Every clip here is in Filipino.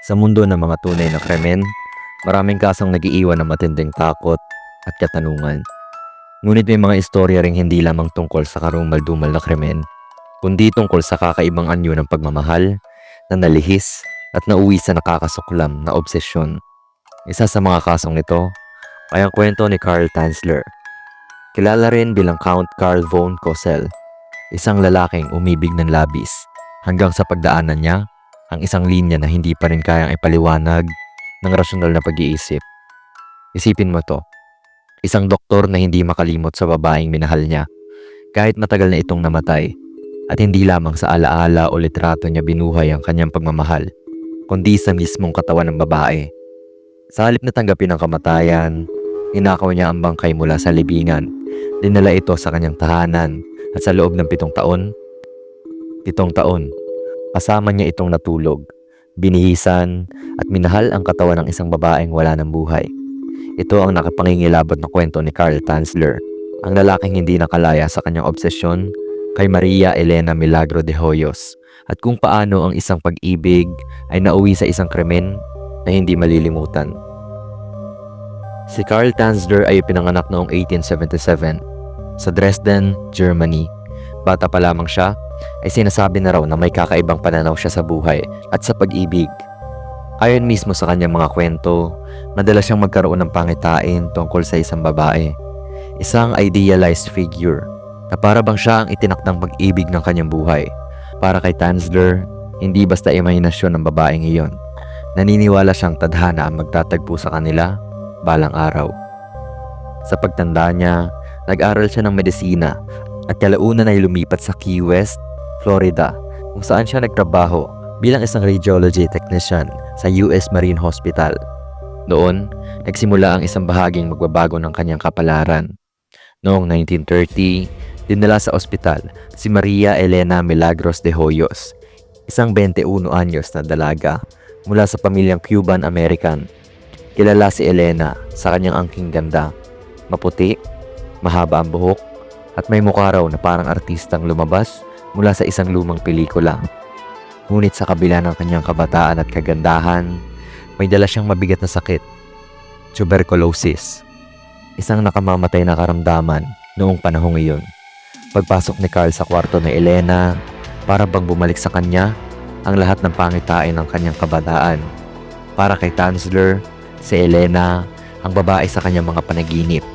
Sa mundo ng mga tunay na krimen, maraming kasong nag-iiwan ng matinding takot at katanungan. Ngunit may mga istorya ring hindi lamang tungkol sa karumal-dumal na krimen, kundi tungkol sa kakaibang anyo ng pagmamahal na nalihis at nauwi sa nakakasuklam na obsesyon. Isa sa mga kasong ito ay ang kwento ni Carl Tanzler. Kilala rin bilang Count Carl von Cosel, isang lalaking umibig ng labis hanggang sa pagdaanan niya ang isang linya na hindi pa rin kayang ipaliwanag ng rasyonal na pag-iisip. Isipin mo to, isang doktor na hindi makalimot sa babaeng minahal niya kahit matagal na itong namatay, at hindi lamang sa alaala o litrato niya binuhay ang kanyang pagmamahal, kundi sa mismong katawan ng babae. Sa halip na tanggapin ang kamatayan, inakaw niya ang bangkay mula sa libingan, dinala ito sa kanyang tahanan at sa loob ng 7 taon, kasama niya itong natulog, binihisan at minahal ang katawan ng isang babaeng wala ng buhay. Ito ang nakapangingilabot na kwento ni Carl Tanzler, ang lalaking hindi nakalaya sa kanyang obsesyon kay Maria Elena Milagro de Hoyos, at kung paano ang isang pag-ibig ay nauwi sa isang krimen na hindi malilimutan. Si Carl Tanzler ay pinanganak noong 1877 sa Dresden, Germany. Bata pa lamang siya ay sinasabi na raw na may kakaibang pananaw siya sa buhay at sa pag-ibig. Ayon mismo sa kanyang mga kwento, madalas siyang magkaroon ng pangitain tungkol sa isang babae, isang idealized figure na para bang siya ang itinakdang pag-ibig ng kanyang buhay. Para kay Tanzler, hindi basta imahinasyon ng babaeng iyon. Naniniwala siyang tadhana ang magtatagpo sa kanila balang araw. Sa pagtanda niya, nag-aral siya ng medisina at kalaunan ay lumipat sa Key West, Florida, kung saan siya nagtrabaho bilang isang radiology technician sa US Marine Hospital. Noon, nagsimula ang isang bahaging magbabago ng kanyang kapalaran. Noong 1930, dinala sa ospital si Maria Elena Milagros de Hoyos, isang 21 anyos na dalaga mula sa pamilyang Cuban-American. Kilala si Elena sa kanyang angking ganda, maputi, mahaba ang buhok, at may mukha raw na parang artistang lumabas mula sa isang lumang pelikula. Ngunit sa kabila ng kanyang kabataan at kagandahan, may dala siyang mabigat na sakit, tuberculosis, isang nakamamatay na karamdaman noong panahong iyon. Pagpasok ni Carl sa kwarto ni Elena, para bang bumalik sa kanya ang lahat ng pangitain ng kanyang kabataan. Para kay Tanzler, si Elena ang babae sa kanyang mga panaginip,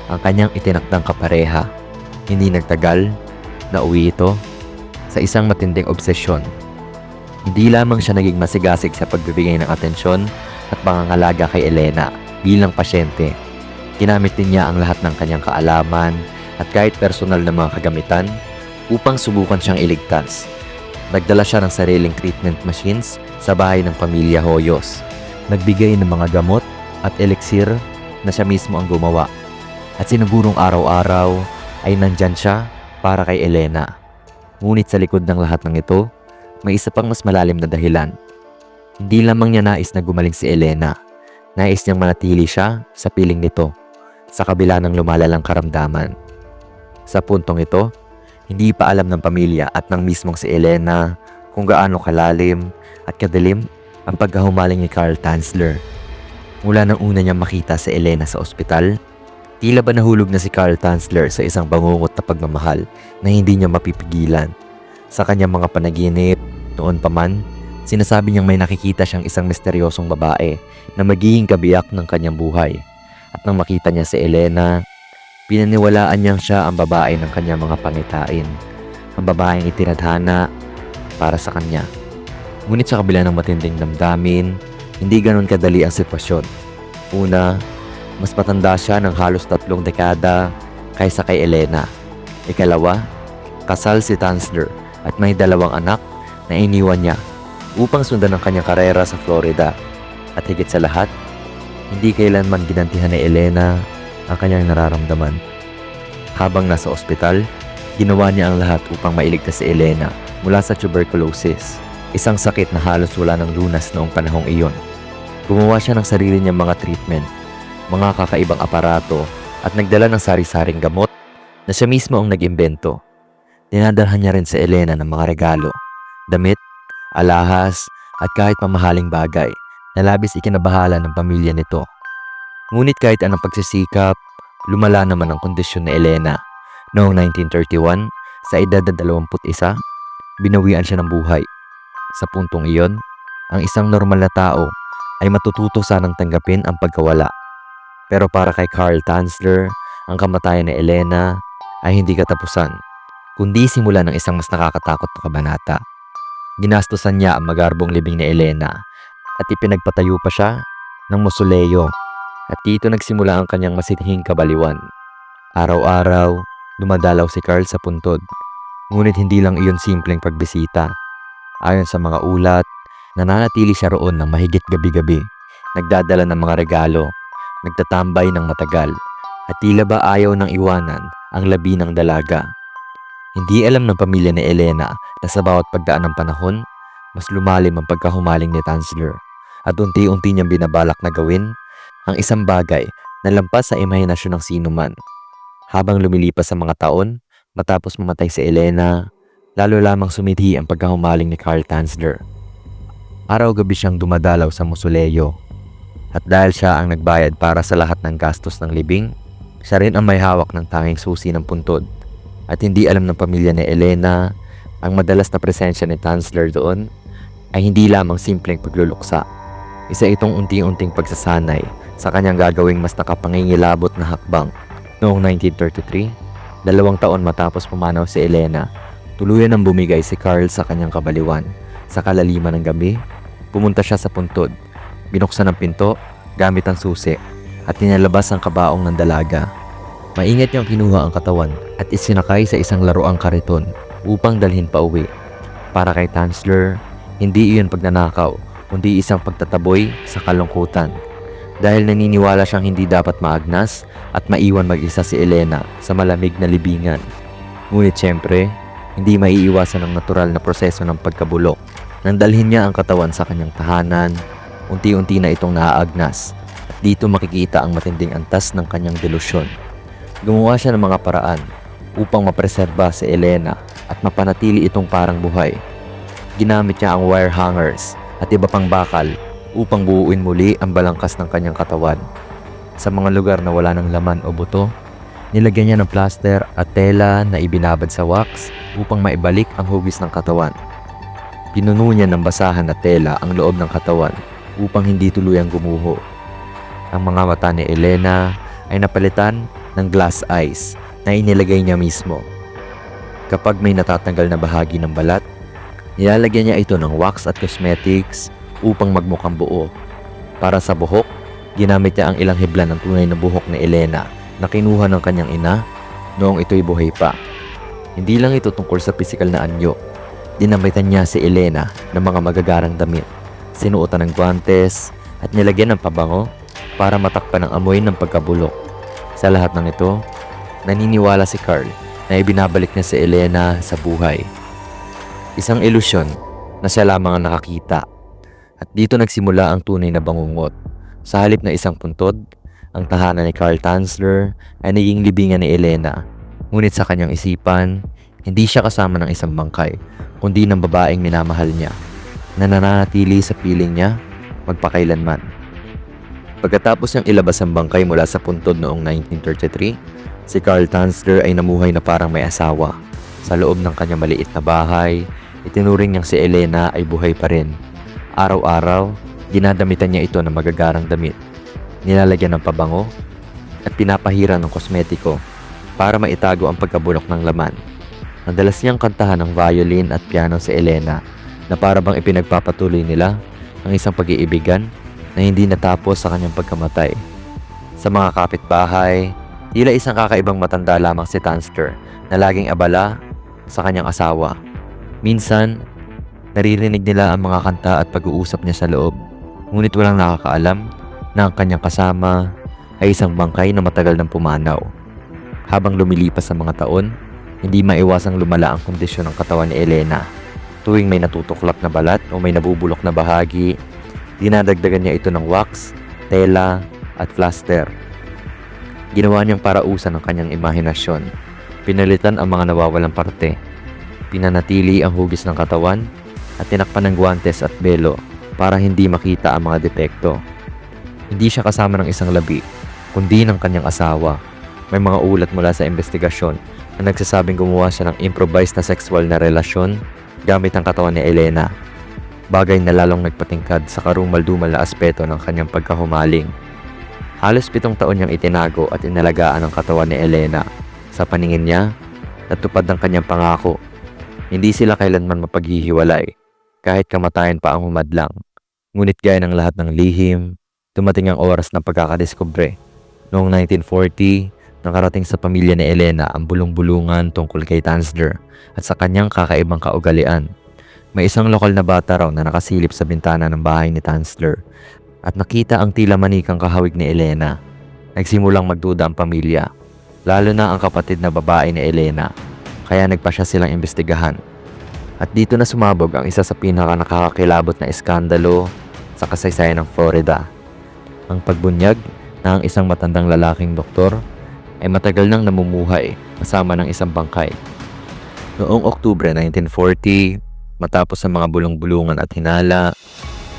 ang kanyang itinakdang kapareha. Hindi nagtagal, nauwi ito sa isang matinding obsesyon. Hindi lamang siya naging masigasig sa pagbibigay ng atensyon at pangangalaga kay Elena bilang pasyente. Ginamit din niya ang lahat ng kanyang kaalaman at kahit personal na mga kagamitan upang subukan siyang iligtas. Nagdala siya ng sariling treatment machines sa bahay ng pamilya Hoyos. Nagbigay ng mga gamot at elixir na siya mismo ang gumawa. At sinigurong araw-araw ay nandyan siya para kay Elena. Ngunit sa likod ng lahat ng ito, may isa pang mas malalim na dahilan. Hindi lamang niya nais na gumaling si Elena. Nais niyang manatili siya sa piling nito sa kabila ng lumalalang karamdaman. Sa puntong ito, hindi pa alam ng pamilya at ng mismong si Elena kung gaano kalalim at kadilim ang pagkahumaling ni Carl Tanzler. Mula nang una niyang makita si Elena sa ospital, tila ba nahulog na si Carl Tanzler sa isang bangungot na pagmamahal na hindi niya mapipigilan. Sa kanyang mga panaginip, noon pa man, sinasabi niyang may nakikita siyang isang misteryosong babae na magiging kabiyak ng kanyang buhay. At nang makita niya si Elena, pinaniwalaan niyang siya ang babae ng kanyang mga pangitain, ang babaeng itinadhana para sa kanya. Ngunit sa kabila ng matinding damdamin, hindi ganon kadali ang sitwasyon. Una, mas matanda siya ng halos 3 dekada kaysa kay Elena. Ikalawa, kasal si Tanzler at may 2 anak na iniwan niya upang sundan ang kanyang karera sa Florida. At higit sa lahat, hindi kailanman ginantihan ni Elena ang kanyang nararamdaman. Habang nasa ospital, ginawa niya ang lahat upang mailigtas si Elena mula sa tuberculosis, isang sakit na halos wala ng lunas noong panahong iyon. Gumawa siya ng sarili niyang mga treatment, mga kakaibang aparato, at nagdala ng sari-saring gamot na siya mismo ang nag-imbento. Dinadalhan niya rin sa Elena ng mga regalo, damit, alahas, at kahit mamahaling bagay na labis ikinabahala ng pamilya nito. Ngunit kahit anong pagsisikap, lumala naman ang kondisyon ni Elena. Noong 1931, sa edad na 21, binawian siya ng buhay. Sa puntong iyon, ang isang normal na tao ay matututo sanang tanggapin ang pagkawala. Pero para kay Carl Tanzler, ang kamatayan ni Elena ay hindi katapusan, kundi simula ng isang mas nakakatakot na kabanata. Ginastusan niya ang magarbong libing ni Elena at ipinagpatayo pa siya ng mausoleo, at dito nagsimula ang kanyang masithing kabaliwan. Araw-araw, dumadalaw si Carl sa puntod, ngunit hindi lang iyon simpleng pagbisita. Ayon sa mga ulat, nananatili siya roon ng mahigit gabi-gabi, nagdadala ng mga regalo, nagtatambay ng matagal, at tila ba ayaw nang iwanan ang labi ng dalaga. Hindi alam ng pamilya ni Elena na sa bawat pagdaan ng panahon, mas lumalim ang pagkahumaling ni Tanzler, at unti-unti niyang binabalak na gawin ang isang bagay na lampas sa imahinasyon ng sinuman. Habang lumilipas ang mga taon, matapos mamatay si Elena, lalo lamang sumithi ang pagkahumaling ni Carl Tanzler. Araw-gabi siyang dumadalaw sa mausoleo, at dahil siya ang nagbayad para sa lahat ng gastos ng libing, siya rin ang may hawak ng tanging susi ng puntod. At hindi alam ng pamilya ni Elena, ang madalas na presensya ni Tanzler doon ay hindi lamang simpleng pagluluksa. Isa itong unti-unting pagsasanay sa kanyang gagawing mas nakapangingilabot na hakbang. Noong 1933, 2 taon matapos pumanaw si Elena, tuluyan ang bumigay si Carl sa kanyang kabaliwan. Sa kalaliman ng gabi, pumunta siya sa puntod, binuksan ang pinto gamit ang susi, at tinalabas ang kabaong ng dalaga. Maingat niyang kinuha ang katawan at isinakay sa isang laruang kariton upang dalhin pa uwi. Para kay Tanzler, hindi iyon pagnanakaw, kundi isang pagtataboy sa kalungkutan. Dahil naniniwala siyang hindi dapat maagnas at maiwan mag-isa si Elena sa malamig na libingan. Ngunit siyempre, hindi maiiwasan ang natural na proseso ng pagkabulok. Nang dalhin niya ang katawan sa kanyang tahanan, unti-unti na itong naaagnas, at dito makikita ang matinding antas ng kanyang delusyon. Gumawa siya ng mga paraan upang mapreserba si Elena at mapanatili itong parang buhay. Ginamit niya ang wire hangers at iba pang bakal upang buuin muli ang balangkas ng kanyang katawan. Sa mga lugar na wala ng laman o buto, nilagyan niya ng plaster at tela na ibinabad sa wax upang maibalik ang hugis ng katawan. Pinuno niya ng basahan na tela ang loob ng katawan upang hindi tuluyang gumuho. Ang mga mata ni Elena ay napalitan ng glass eyes na inilagay niya mismo. Kapag may natatanggal na bahagi ng balat, nilalagyan niya ito ng wax at cosmetics upang magmukhang buo. Para sa buhok, ginamit niya ang ilang hibla ng tunay na buhok ni Elena na kinuha ng kanyang ina noong ito'y buhay pa. Hindi lang ito tungkol sa pisikal na anyo. Dinamitan niya si Elena ng mga magagarang damit, sinuotan ng guantes at nilagyan ng pabango para matakpan ang amoy ng pagkabulok. Sa lahat ng ito, naniniwala si Carl na ibinabalik niya si Elena sa buhay. Isang ilusyon na siya lamang ang nakakita. At dito nagsimula ang tunay na bangungot. Sa halip na isang puntod, ang tahanan ni Carl Tanzler ay naging libingan ni Elena. Ngunit sa kanyang isipan, hindi siya kasama ng isang bangkay, kundi ng babaeng minamahal niya, na nananatili sa piling niya magpakailanman. Pagkatapos niyang ilabas ang bangkay mula sa puntod noong 1933, si Carl Tanzler ay namuhay na parang may asawa. Sa loob ng kanyang maliit na bahay, itinuring niyang si Elena ay buhay pa rin. Araw-araw, dinadamitan niya ito ng magagarang damit, nilalagyan ng pabango, at pinapahiran ng kosmetiko para maitago ang pagkabulok ng laman. Madalas niyang kantahan ng violin at piano si Elena na para bang ipinagpapatuloy nila ang isang pag-iibigan na hindi natapos sa kanyang pagkamatay. Sa mga kapitbahay, tila isang kakaibang matanda lamang si Tanzler na laging abala sa kanyang asawa. Minsan, naririnig nila ang mga kanta at pag-uusap niya sa loob, ngunit walang nakakaalam na ang kanyang kasama ay isang bangkay na matagal nang pumanaw. Habang lumilipas ang mga taon, hindi maiwasang lumala ang kondisyon ng katawan ni Elena. Tuwing may natutuklap na balat o may nabubulok na bahagi, dinadagdagan niya ito ng wax, tela at plaster. Ginawa niyang parausan ng kanyang imahinasyon. Pinalitan ang mga nawawalang parte Pinanatili ang hugis ng katawan at tinakpan ng guwantes at belo para hindi makita ang mga depekto. Hindi siya kasama ng isang labi, kundi ng kanyang asawa. May mga ulat mula sa investigasyon na nagsasabing gumawa siya ng improvised na sexual na relasyon gamit ang katawan ni Elena. Bagay na lalong nagpatingkad sa karumal-dumal na aspeto ng kanyang pagkahumaling. Halos 7 taon niyang itinago at inalagaan ang katawan ni Elena. Sa paningin niya, natupad ang kanyang pangako. Hindi sila kailanman mapaghihiwalay, kahit kamatayan pa ang humadlang. Ngunit gaya ng lahat ng lihim, dumating ang oras ng pagkakadiskubre. Noong 1940, nakarating sa pamilya ni Elena ang bulong-bulungan tungkol kay Tanzler at sa kanyang kakaibang kaugalian. May isang lokal na bata raw na nakasilip sa bintana ng bahay ni Tanzler at nakita ang tila manikang kahawig ni Elena. Nagsimulang magduda ang pamilya, lalo na ang kapatid na babae ni Elena, kaya nagpasya silang imbestigahan. At dito na sumabog ang isa sa pinaka nakakakilabot na iskandalo sa kasaysayan ng Florida. Ang pagbunyag na ang isang matandang lalaking doktor ay matagal nang namumuhay kasama ng isang bangkay. Noong Oktubre 1940, matapos ang mga bulong-bulungan at hinala,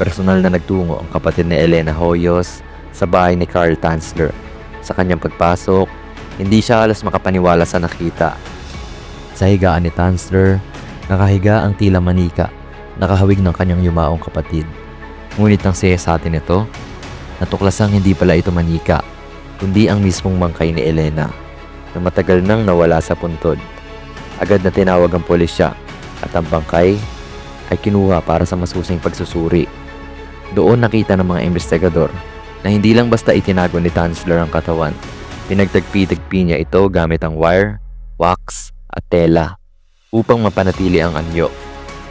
personal na nagtungo ang kapatid ni Elena Hoyos sa bahay ni Carl Tanzler. Sa kanyang pagpasok, hindi siya halos makapaniwala sa nakita. Sa higaan ni Tanzler, nakahiga ang tila manika, nakahawig ng kanyang yumaong kapatid. Ngunit nang siyasatin ito, natuklasang hindi pala ito manika, kundi ang mismong bangkay ni Elena na matagal nang nawala sa puntod. Agad na tinawag ang pulisya at ang bangkay ay kinuha para sa masusing pagsusuri. Doon nakita ng mga investigador na hindi lang basta itinago ni Tanzler ang katawan. Pinagtagpi-tagpi niya ito gamit ang wire, wax at tela upang mapanatili ang anyo.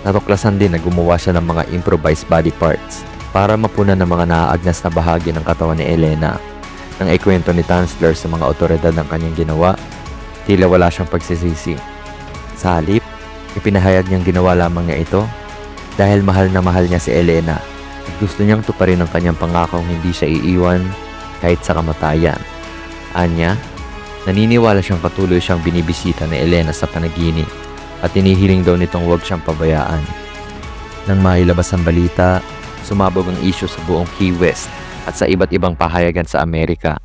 Natuklasan din na gumawa siya ng mga improvised body parts para mapunan ng mga naaagnas na bahagi ng katawan ni Elena. Nang ikwento ni Tanzler sa mga otoridad ng kanyang ginawa, tila wala siyang pagsisisi. Sa halip, ipinahayag niyang ginawa lamang niya ito dahil mahal na mahal niya si Elena at gusto niyang tuparin ang kanyang pangakong hindi siya iiwan kahit sa kamatayan. Anya, naniniwala siyang patuloy siyang binibisita ni Elena sa panaginip at inihiling daw nitong huwag siyang pabayaan. Nang mailabas ang balita, sumabog ang isyu sa buong Key West at sa iba't ibang pahayagan sa Amerika.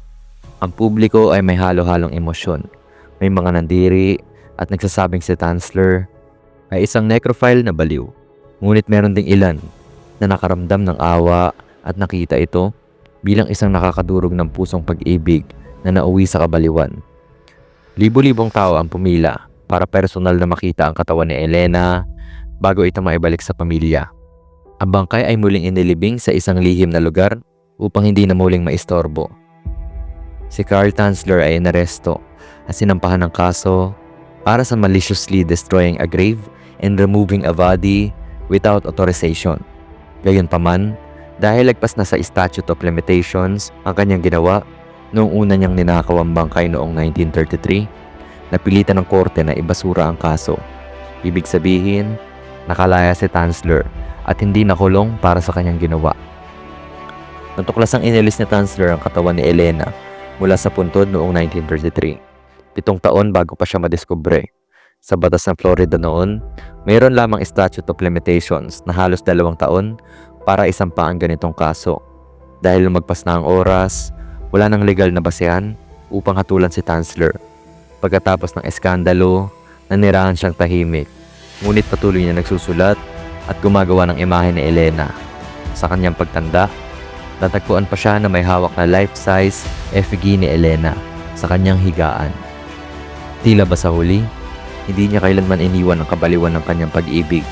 Ang publiko ay may halo-halong emosyon. May mga nandiri at nagsasabing si Tanzler ay isang necrophile na baliw. Ngunit meron ding ilan na nakaramdam ng awa at nakita ito bilang isang nakakadurog ng pusong pag-ibig na nauwi sa kabaliwan. Libo-libong tao ang pumila para personal na makita ang katawan ni Elena bago ito maibalik sa pamilya. Ang bangkay ay muling inilibing sa isang lihim na lugar upang hindi na muling maistorbo. Si Carl Tanzler ay inaresto at sinampahan ng kaso para sa maliciously destroying a grave and removing a body without authorization. Gayunpaman, dahil lagpas na sa statute of limitations ang kanyang ginawa noong una niyang ninakaw ang bangkay noong 1933, napilitan ng korte na ibasura ang kaso. Ibig sabihin, nakalaya si Tanzler at hindi nakulong para sa kanyang ginawa. Natuklasang inilis ni Tanzler ang katawan ni Elena mula sa puntod noong 1933. 7 taon bago pa siya madiskubre. Sa batas ng Florida noon, mayroon lamang statute of limitations na halos 2 taon para isampa ang ganitong kaso. Dahil lumagpas na ang oras, wala nang legal na basehan upang hatulan si Tanzler. Pagkatapos ng eskandalo, nanirahan siyang tahimik. Ngunit patuloy niya nagsusulat at gumagawa ng imahe ni Elena. Sa kanyang pagtanda, natagpuan pa siya na may hawak na life-size effigy ni Elena sa kanyang higaan. Tila ba sa huli, hindi niya kailanman iniwan ang kabaliwan ng kanyang pag-ibig